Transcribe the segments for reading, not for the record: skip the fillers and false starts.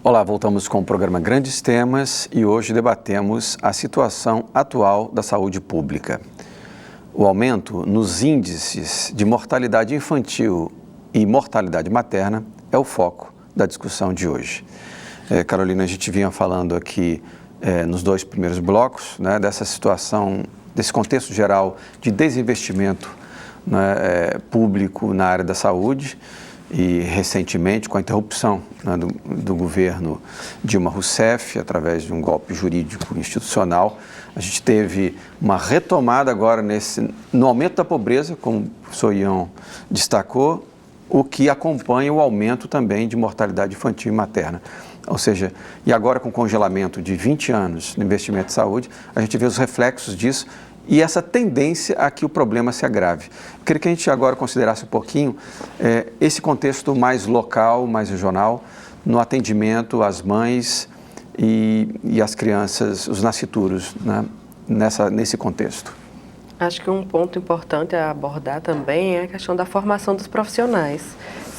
Olá, voltamos com o programa Grandes Temas e hoje debatemos a situação atual da saúde pública. O aumento nos índices de mortalidade infantil e mortalidade materna é o foco da discussão de hoje. Carolina, a gente vinha falando aqui nos dois primeiros blocos, né, dessa situação, desse contexto geral de desinvestimento, né, público na área da saúde. E recentemente, com a interrupção, né, do governo Dilma Rousseff, através de um golpe jurídico institucional, a gente teve uma retomada agora no aumento da pobreza, como o professor Ian destacou, o que acompanha o aumento também de mortalidade infantil e materna. Ou seja, e agora com o congelamento de 20 anos no investimento de saúde, a gente vê os reflexos disso e essa tendência a que o problema se agrave. Eu queria que a gente agora considerasse um pouquinho esse contexto mais local, mais regional, no atendimento às mães e às crianças, os nascituros, né, nesse contexto. Acho que um ponto importante a abordar também é a questão da formação dos profissionais.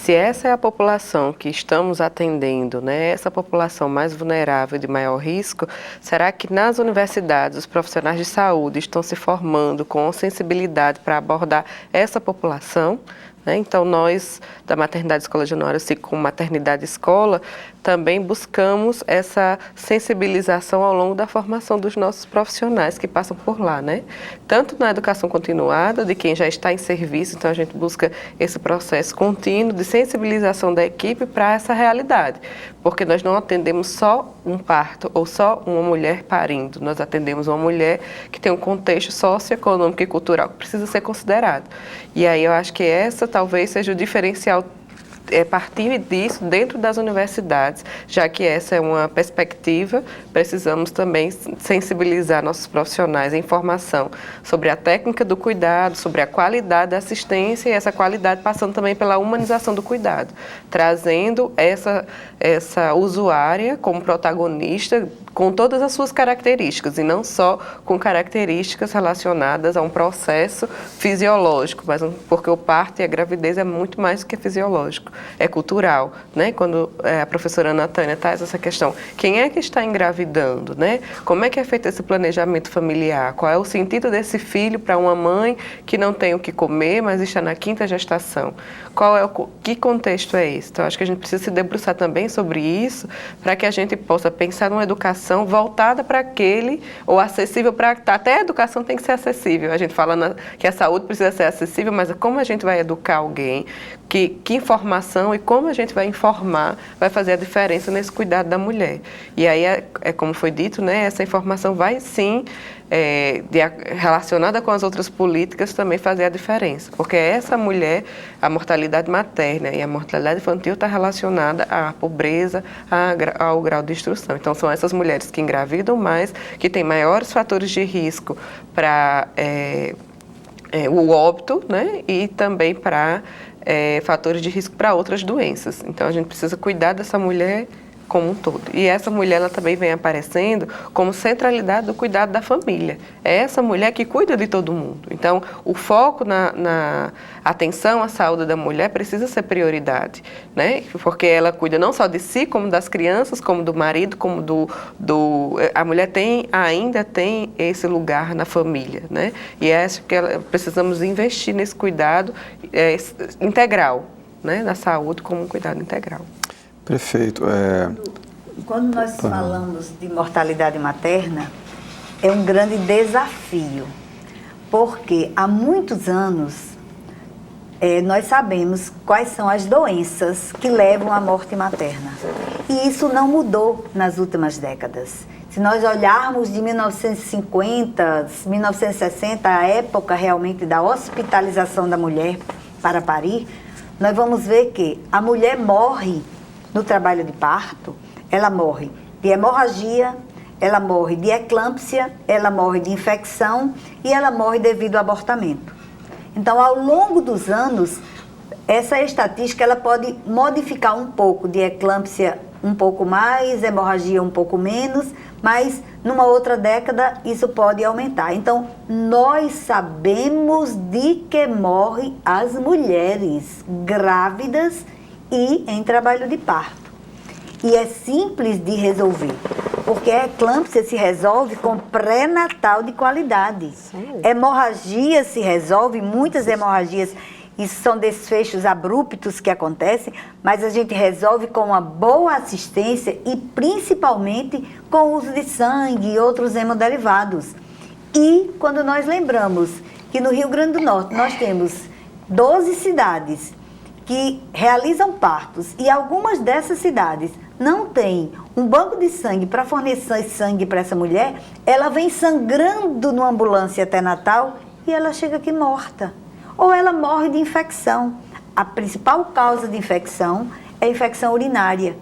Se essa é a população que estamos atendendo, né, essa população mais vulnerável e de maior risco, será que nas universidades os profissionais de saúde estão se formando com sensibilidade para abordar essa população? Então, nós, da Maternidade Escola Januário, assim como Maternidade Escola, também buscamos essa sensibilização ao longo da formação dos nossos profissionais que passam por lá, né? Tanto na educação continuada, de quem já está em serviço, então a gente busca esse processo contínuo de sensibilização da equipe para essa realidade, porque nós não atendemos só um parto ou só uma mulher parindo, nós atendemos uma mulher que tem um contexto socioeconômico e cultural que precisa ser considerado. E aí eu acho que essa talvez seja o diferencial partir disso dentro das universidades, já que essa é uma perspectiva, precisamos também sensibilizar nossos profissionais em formação sobre a técnica do cuidado, sobre a qualidade da assistência e essa qualidade passando também pela humanização do cuidado, trazendo essa usuária como protagonista com todas as suas características e não só com características relacionadas a um processo fisiológico, mas porque o parto e a gravidez é muito mais do que fisiológico, é cultural, né? Quando a professora Ana Tânia traz essa questão, quem é que está engravidando, né? Como é que é feito esse planejamento familiar? Qual é o sentido desse filho para uma mãe que não tem o que comer, mas está na 5ª gestação? Que contexto é esse? Então, acho que a gente precisa se debruçar também sobre isso para que a gente possa pensar numa educação voltada para aquele, ou acessível para... Até a educação tem que ser acessível. A gente fala que a saúde precisa ser acessível, mas como a gente vai educar alguém? Que informação e como a gente vai informar vai fazer a diferença nesse cuidado da mulher. E aí, como foi dito, né, essa informação vai sim, relacionada com as outras políticas, também fazer a diferença. Porque essa mulher, a mortalidade materna e a mortalidade infantil está relacionada à pobreza, ao grau de instrução. Então, são essas mulheres que engravidam mais, que têm maiores fatores de risco para o óbito, né, e também para fatores de risco para outras doenças. Então, a gente precisa cuidar dessa mulher como um todo. E essa mulher, ela também vem aparecendo como centralidade do cuidado da família. É essa mulher que cuida de todo mundo. Então, o foco na atenção à saúde da mulher precisa ser prioridade, né? Porque ela cuida não só de si, como das crianças, como do marido, como a mulher ainda tem esse lugar na família, né? E acho que precisamos investir nesse cuidado integral, né? Na saúde como um cuidado integral. Perfeito. Quando nós falamos de mortalidade materna, é um grande desafio, porque há muitos anos nós sabemos quais são as doenças que levam à morte materna. E isso não mudou nas últimas décadas. Se nós olharmos de 1950, 1960, a época realmente da hospitalização da mulher para parir, nós vamos ver que a mulher morre no trabalho de parto, ela morre de hemorragia, ela morre de eclâmpsia, ela morre de infecção e ela morre devido ao abortamento. Então, ao longo dos anos, essa estatística ela pode modificar um pouco, de eclâmpsia um pouco mais, hemorragia um pouco menos, mas numa outra década isso pode aumentar. Então, nós sabemos de que morrem as mulheres grávidas e em trabalho de parto. E é simples de resolver, porque a eclâmpsia se resolve com pré-natal de qualidade. Sim. Hemorragia se resolve, muitas hemorragias, isso são desfechos abruptos que acontecem, mas a gente resolve com uma boa assistência e principalmente com o uso de sangue e outros hemoderivados. E quando nós lembramos que no Rio Grande do Norte nós temos 12 cidades que realizam partos e algumas dessas cidades não têm um banco de sangue para fornecer sangue para essa mulher, ela vem sangrando numa ambulância até Natal e ela chega aqui morta. Ou ela morre de infecção. A principal causa de infecção é a infecção urinária.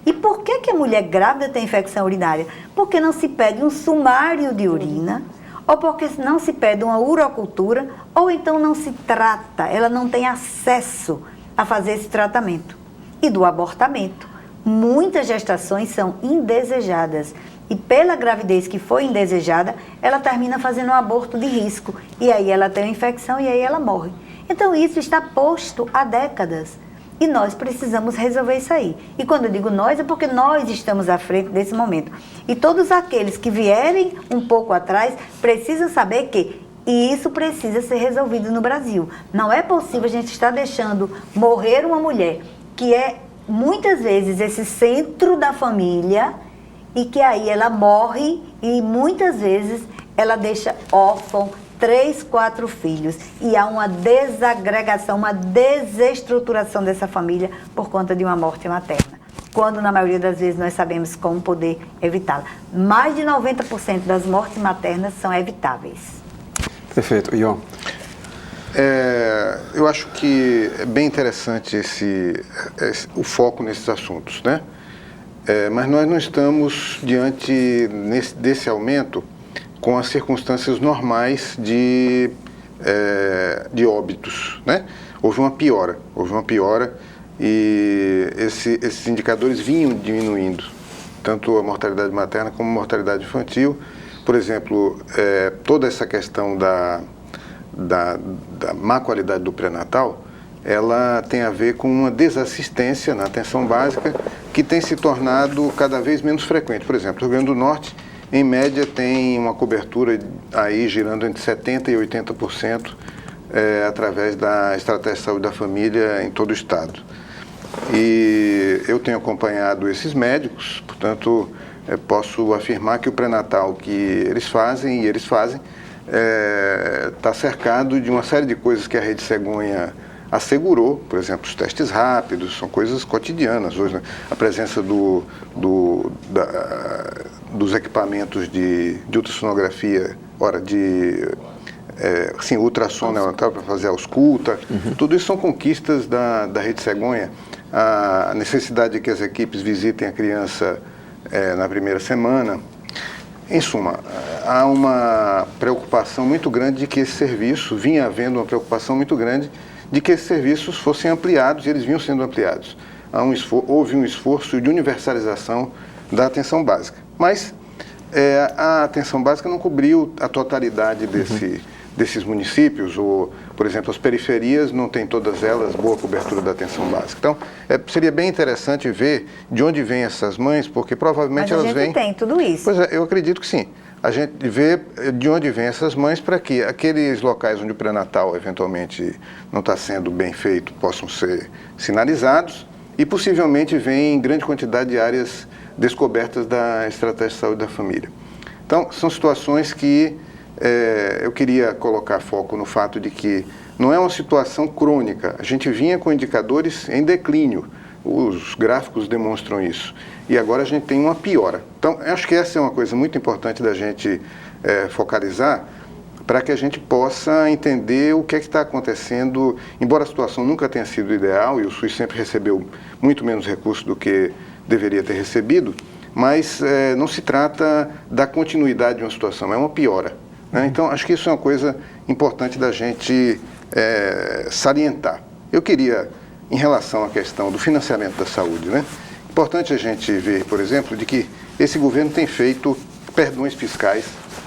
E por que a mulher grávida tem infecção urinária? Porque não se pede um sumário de urina, ou porque não se pede uma urocultura, ou então não se trata, ela não tem acesso a fazer esse tratamento. E do abortamento. Muitas gestações são indesejadas. E pela gravidez que foi indesejada, ela termina fazendo um aborto de risco. E aí ela tem uma infecção e aí ela morre. Então isso está posto há décadas. E nós precisamos resolver isso aí. E quando eu digo nós, é porque nós estamos à frente desse momento. E todos aqueles que vierem um pouco atrás precisam saber que isso precisa ser resolvido no Brasil. Não é possível a gente estar deixando morrer uma mulher que é muitas vezes esse centro da família e que aí ela morre e muitas vezes ela deixa órfão 3, 4 filhos e há uma desagregação, uma desestruturação dessa família por conta de uma morte materna. Quando na maioria das vezes nós sabemos como poder evitá-la. Mais de 90% das mortes maternas são evitáveis. Perfeito. Ion? Eu acho que é bem interessante o foco nesses assuntos, né? Mas nós não estamos diante desse aumento com as circunstâncias normais de óbitos, né? Houve uma piora e esses indicadores vinham diminuindo, tanto a mortalidade materna como a mortalidade infantil. Por exemplo, toda essa questão da má qualidade do pré-natal, ela tem a ver com uma desassistência na atenção básica que tem se tornado cada vez menos frequente. Por exemplo, o Rio Grande do Norte, em média, tem uma cobertura aí girando entre 70% e 80% através da Estratégia de Saúde da Família em todo o estado. E eu tenho acompanhado esses médicos, portanto, posso afirmar que o pré-natal que eles fazem está cercado de uma série de coisas que a Rede Cegonha assegurou, por exemplo, os testes rápidos, são coisas cotidianas hoje, né? A presença dos equipamentos de ultrassonografia, ultrassom neonatal para fazer a ausculta, tudo isso são conquistas da Rede Cegonha. A necessidade de que as equipes visitem a criança na primeira semana. Em suma, há uma preocupação muito grande de que esse serviço, vinha havendo uma preocupação muito grande de que esses serviços fossem ampliados, e eles vinham sendo ampliados. Houve um esforço de universalização da atenção básica. Mas a atenção básica não cobriu a totalidade desses municípios, ou, por exemplo, as periferias não têm todas elas boa cobertura da atenção básica. Então, seria bem interessante ver de onde vêm essas mães, porque provavelmente elas vêm... Mas a gente tem tudo isso. Pois é, eu acredito que sim. A gente vê de onde vêm essas mães para que aqueles locais onde o pré-natal eventualmente não está sendo bem feito possam ser sinalizados e possivelmente vem em grande quantidade de áreas descobertas da Estratégia de Saúde da Família. Então, são situações que eu queria colocar foco no fato de que não é uma situação crônica. A gente vinha com indicadores em declínio, os gráficos demonstram isso. E agora a gente tem uma piora. Então, acho que essa é uma coisa muito importante da gente focalizar para que a gente possa entender o que é que está acontecendo, embora a situação nunca tenha sido ideal e o SUS sempre recebeu muito menos recursos do que deveria ter recebido, mas não se trata da continuidade de uma situação, é uma piora, né? Então, acho que isso é uma coisa importante da gente salientar. Eu queria, em relação à questão do financiamento da saúde, né? Importante a gente ver, por exemplo, de que esse governo tem feito perdões fiscais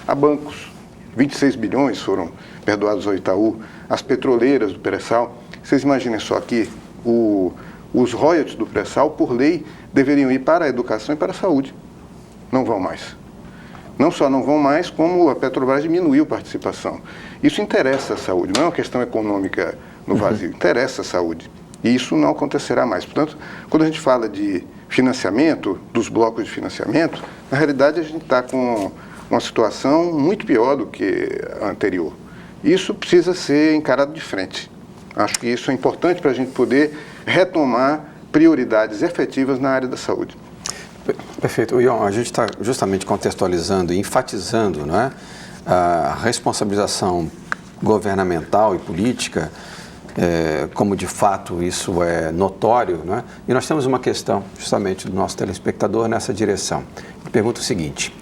a bancos. 26 bilhões foram perdoados ao Itaú, as petroleiras do pré-sal. Vocês imaginem só aqui, o os royalties do pré-sal, por lei, deveriam ir para a educação e para a saúde. Não vão mais. Não só não vão mais, como a Petrobras diminuiu a participação. Isso interessa a saúde, não é uma questão econômica no vazio, interessa a saúde. E isso não acontecerá mais. Portanto, quando a gente fala de financiamento, dos blocos de financiamento, na realidade a gente está com uma situação muito pior do que a anterior. Isso precisa ser encarado de frente. Acho que isso é importante para a gente poder retomar prioridades efetivas na área da saúde. Perfeito. Ion, a gente está justamente contextualizando e enfatizando, não é, a responsabilização governamental e política, como de fato isso é notório, não é? E nós temos uma questão justamente do nosso telespectador nessa direção. Ele pergunta o seguinte: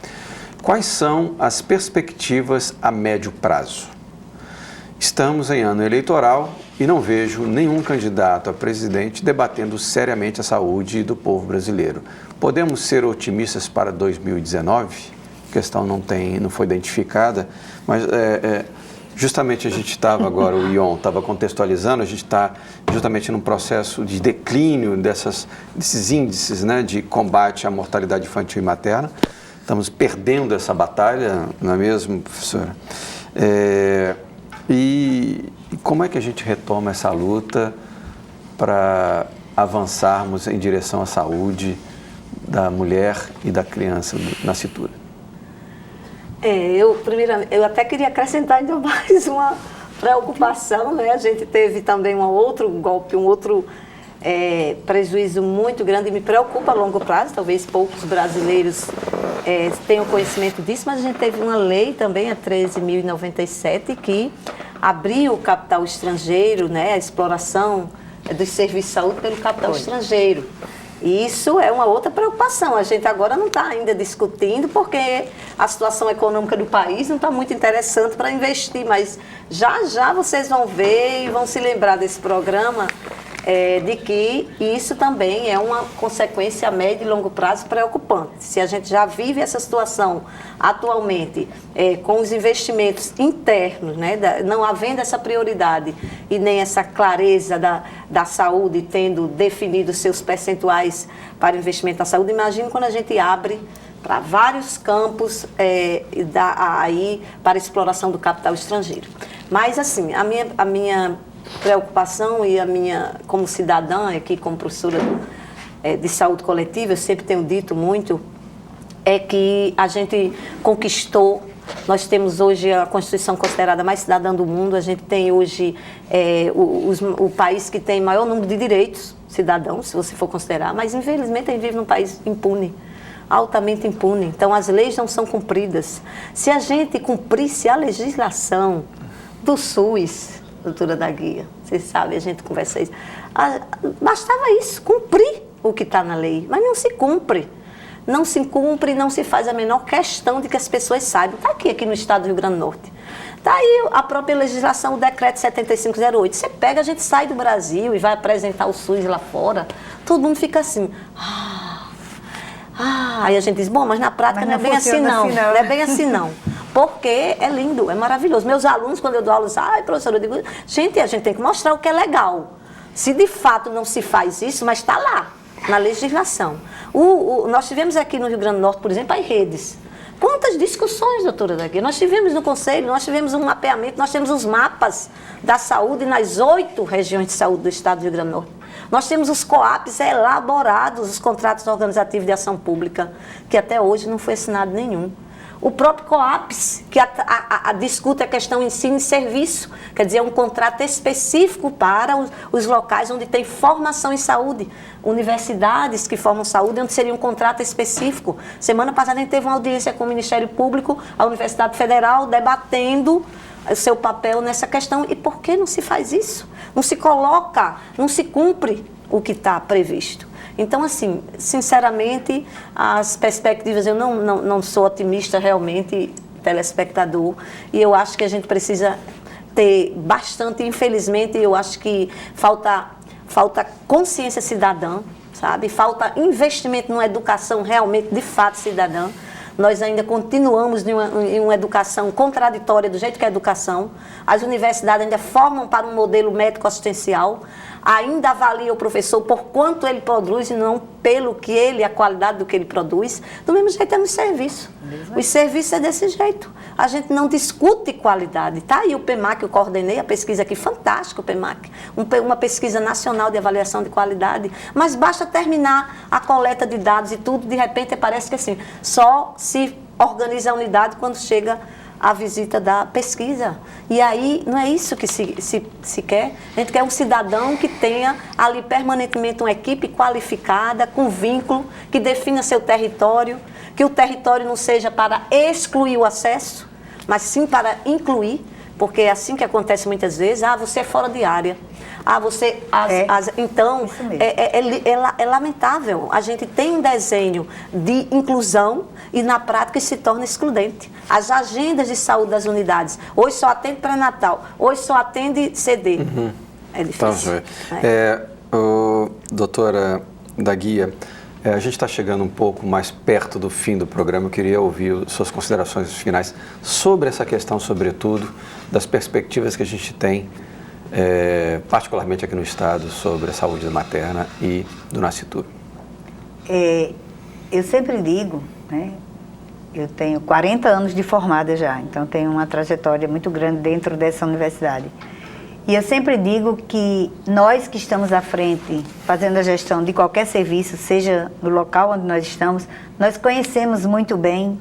quais são as perspectivas a médio prazo? Estamos em ano eleitoral e não vejo nenhum candidato a presidente debatendo seriamente a saúde do povo brasileiro. Podemos ser otimistas para 2019? A questão não foi identificada, mas justamente a gente estava agora, o Ion estava contextualizando, a gente está justamente num processo de declínio desses índices, né, de combate à mortalidade infantil e materna. Estamos perdendo essa batalha, não é mesmo, professora? E como é que a gente retoma essa luta para avançarmos em direção à saúde da mulher e da criança nascitura? Eu até queria acrescentar ainda mais uma preocupação, né? A gente teve também um outro golpe, um outro prejuízo muito grande e me preocupa a longo prazo. Talvez poucos brasileiros tenham conhecimento disso, mas a gente teve uma lei também, a 13.097, que abriu o capital estrangeiro, né? A exploração dos serviços de saúde pelo capital estrangeiro. E isso é uma outra preocupação. A gente agora não está ainda discutindo porque a situação econômica do país não está muito interessante para investir, mas já já vocês vão ver e vão se lembrar desse programa, de que isso também é uma consequência a médio e longo prazo preocupante. Se a gente já vive essa situação atualmente, com os investimentos internos, né, não havendo essa prioridade e nem essa clareza da saúde, tendo definido seus percentuais para investimento na saúde, imagine quando a gente abre para vários campos aí para exploração do capital estrangeiro. Mas, assim, a minha preocupação e a minha, como cidadã, aqui como professora de saúde coletiva, eu sempre tenho dito muito, é que a gente conquistou, nós temos hoje a Constituição considerada a mais cidadã do mundo, a gente tem hoje o país que tem maior número de direitos cidadãos, se você for considerar, mas infelizmente a gente vive num país impune, altamente impune, então as leis não são cumpridas. Se a gente cumprisse a legislação do SUS, doutora da Guia, vocês sabem, a gente conversa isso. Bastava isso, cumprir o que está na lei, mas não se cumpre. Não se cumpre, não se faz a menor questão de que as pessoas saibam. Está aqui no estado do Rio Grande do Norte. Está aí a própria legislação, o decreto 7508. Você pega, a gente sai do Brasil e vai apresentar o SUS lá fora, todo mundo fica assim... aí a gente diz, bom, mas na prática não é bem assim não. Não é bem assim não. Porque é lindo, é maravilhoso. Meus alunos, quando eu dou aula, dizem, professora, eu digo, gente, a gente tem que mostrar o que é legal. Se de fato não se faz isso, mas está lá, na legislação. Nós tivemos aqui no Rio Grande do Norte, por exemplo, as redes. Quantas discussões, doutora daqui? Nós tivemos no Conselho, nós tivemos um mapeamento, nós temos os mapas da saúde nas 8 regiões de saúde do estado do Rio Grande do Norte. Nós temos os COAPs elaborados, os contratos organizativos de ação pública, que até hoje não foi assinado nenhum. O próprio COAPS, que discute a questão ensino e serviço, quer dizer, é um contrato específico para os locais onde tem formação em saúde. Universidades que formam saúde, onde seria um contrato específico. Semana passada a gente teve uma audiência com o Ministério Público, a Universidade Federal, debatendo o seu papel nessa questão. E por que não se faz isso? Não se coloca, não se cumpre o que está previsto. Então, assim, sinceramente, as perspectivas, eu não sou otimista realmente, telespectador, e eu acho que a gente precisa ter bastante, infelizmente, eu acho que falta consciência cidadã, sabe? Falta investimento numa educação realmente, de fato, cidadã. Nós ainda continuamos em uma educação contraditória do jeito que é a educação. As universidades ainda formam para um modelo médico-assistencial. ainda avalia o professor por quanto ele produz e não pelo que ele, a qualidade do que ele produz. Do mesmo jeito é no serviço. Os serviços é desse jeito. A gente não discute qualidade. Tá aí o PEMAC, eu coordenei a pesquisa aqui, fantástico o PEMAC. Uma pesquisa nacional de avaliação de qualidade. Mas basta terminar a coleta de dados e tudo, de repente parece que assim, só se organiza a unidade quando chega a visita da pesquisa. E aí, não é isso que se quer. A gente quer um cidadão que tenha ali permanentemente uma equipe qualificada, com vínculo, que defina seu território, que o território não seja para excluir o acesso, mas sim para incluir, porque é assim que acontece muitas vezes. Você é fora de área. Você... Então, é lamentável. A gente tem um desenho de inclusão e, na prática, isso se torna excludente. As agendas de saúde das unidades, hoje só atende pré-natal, hoje só atende CD. Uhum. É difícil. Doutora da Guia, a gente está chegando um pouco mais perto do fim do programa. Eu queria ouvir suas considerações finais sobre essa questão, sobretudo, das perspectivas que a gente tem, particularmente aqui no Estado, sobre a saúde materna e do nascituro. Eu sempre digo, né, eu tenho 40 anos de formada já, então tenho uma trajetória muito grande dentro dessa universidade. E eu sempre digo que nós que estamos à frente, fazendo a gestão de qualquer serviço, seja no local onde nós estamos, nós conhecemos muito bem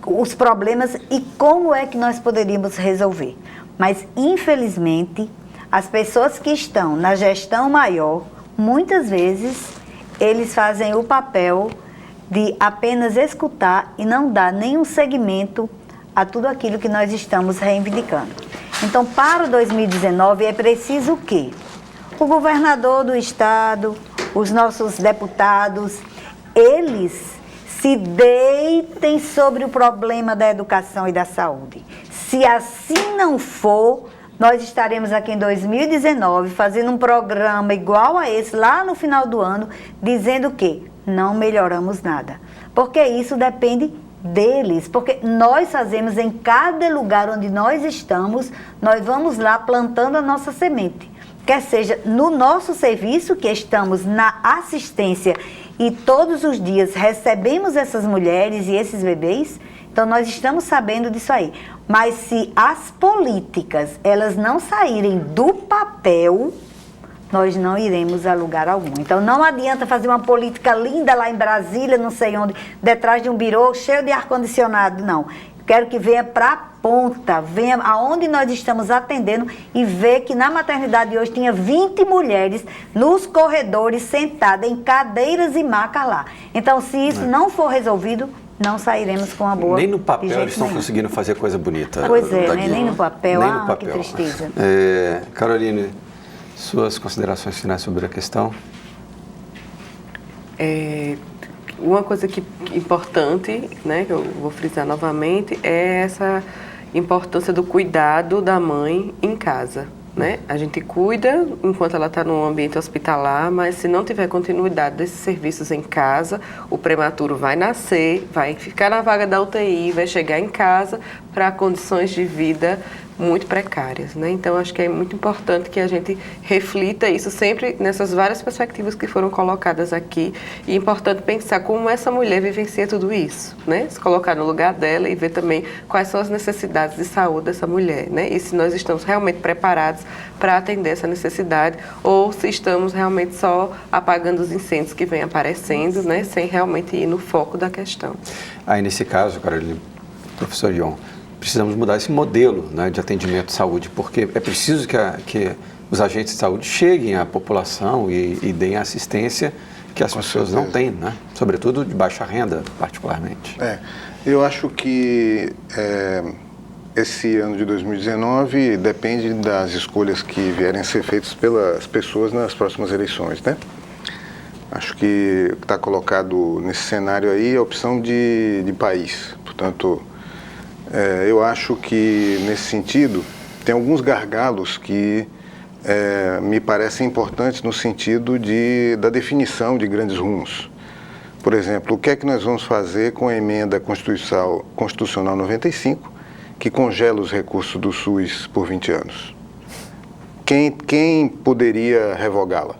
os problemas e como é que nós poderíamos resolver. Mas, infelizmente, as pessoas que estão na gestão maior, muitas vezes, eles fazem o papel de apenas escutar e não dar nenhum segmento a tudo aquilo que nós estamos reivindicando. Então, para 2019, é preciso o quê? O governador do estado, os nossos deputados, eles se deitem sobre o problema da educação e da saúde. Se assim não for, nós estaremos aqui em 2019 fazendo um programa igual a esse, lá no final do ano, dizendo que não melhoramos nada. Porque isso depende deles, porque nós fazemos em cada lugar onde nós estamos, nós vamos lá plantando a nossa semente. Quer seja no nosso serviço, que estamos na assistência e todos os dias recebemos essas mulheres e esses bebês, então nós estamos sabendo disso aí. Mas se as políticas, elas não saírem do papel, nós não iremos a lugar algum. Então não adianta fazer uma política linda lá em Brasília, não sei onde, detrás de um birô cheio de ar-condicionado, não. Quero que venha para a ponta, venha aonde nós estamos atendendo e ver que na maternidade de hoje tinha 20 mulheres nos corredores sentadas em cadeiras e macas lá. Então se isso não for resolvido, não sairemos com uma boa. Nem no papel eles estão conseguindo fazer coisa bonita. Pois é, nem no papel. Nem no papel. Que tristeza. Caroline, suas considerações finais sobre a questão? Uma coisa importante, né, que eu vou frisar novamente, é essa importância do cuidado da mãe em casa. Né? A gente cuida enquanto ela está no ambiente hospitalar, mas se não tiver continuidade desses serviços em casa, o prematuro vai nascer, vai ficar na vaga da UTI, vai chegar em casa para condições de vida muito precárias, né? Então, acho que é muito importante que a gente reflita isso sempre nessas várias perspectivas que foram colocadas aqui. E é importante pensar como essa mulher vivencia tudo isso, né? Se colocar no lugar dela e ver também quais são as necessidades de saúde dessa mulher, né? E se nós estamos realmente preparados para atender essa necessidade ou se estamos realmente só apagando os incêndios que vêm aparecendo, né? Sem realmente ir no foco da questão. Aí, nesse caso, Carolina, professor Ion, precisamos mudar esse modelo, né, de atendimento de saúde, porque é preciso que os agentes de saúde cheguem à população e deem assistência que as pessoas não têm, né? Sobretudo de baixa renda, particularmente. Eu acho que esse ano de 2019 depende das escolhas que vierem a ser feitas pelas pessoas nas próximas eleições, né? Acho que o que está colocado nesse cenário aí é a opção de país, portanto... eu acho que, nesse sentido, tem alguns gargalos que me parecem importantes no sentido da definição de grandes rumos. Por exemplo, o que é que nós vamos fazer com a emenda constitucional 95, que congela os recursos do SUS por 20 anos? quem poderia revogá-la?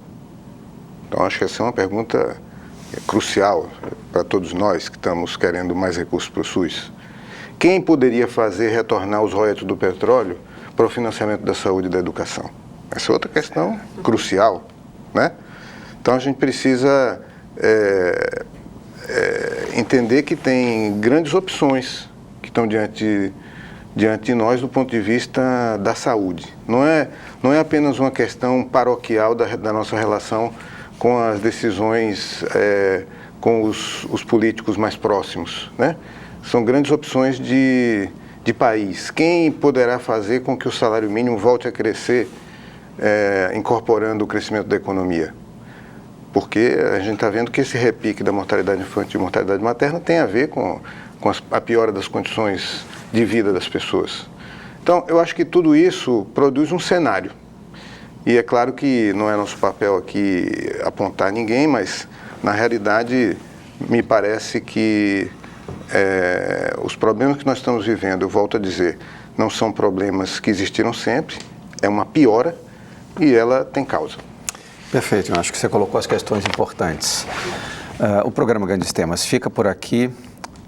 Então, acho que essa é uma pergunta crucial para todos nós que estamos querendo mais recursos para o SUS. Quem poderia fazer retornar os royalties do petróleo para o financiamento da saúde e da educação? Essa é outra questão crucial, né? Então, a gente precisa entender que tem grandes opções que estão diante de nós do ponto de vista da saúde. Não é apenas uma questão paroquial da nossa relação com as decisões com os políticos mais próximos, né? São grandes opções de país. Quem poderá fazer com que o salário mínimo volte a crescer, incorporando o crescimento da economia? Porque a gente está vendo que esse repique da mortalidade infantil e mortalidade materna tem a ver com a piora das condições de vida das pessoas. Então, eu acho que tudo isso produz um cenário. E é claro que não é nosso papel aqui apontar ninguém, mas, na realidade, me parece que os problemas que nós estamos vivendo, eu volto a dizer, não são problemas que existiram sempre, é uma piora e ela tem causa. Perfeito, eu acho que você colocou as questões importantes. O programa Grandes Temas fica por aqui.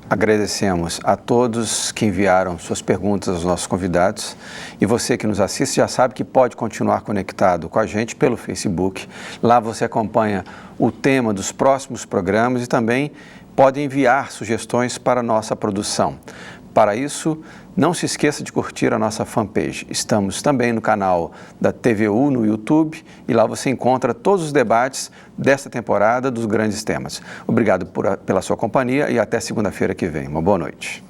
Agradecemos a todos que enviaram suas perguntas aos nossos convidados. E você que nos assiste já sabe que pode continuar conectado com a gente pelo Facebook. Lá você acompanha o tema dos próximos programas e também pode enviar sugestões para a nossa produção. Para isso, não se esqueça de curtir a nossa fanpage. Estamos também no canal da TVU no YouTube e lá você encontra todos os debates desta temporada dos Grandes Temas. Obrigado pela sua companhia e até segunda-feira que vem. Uma boa noite.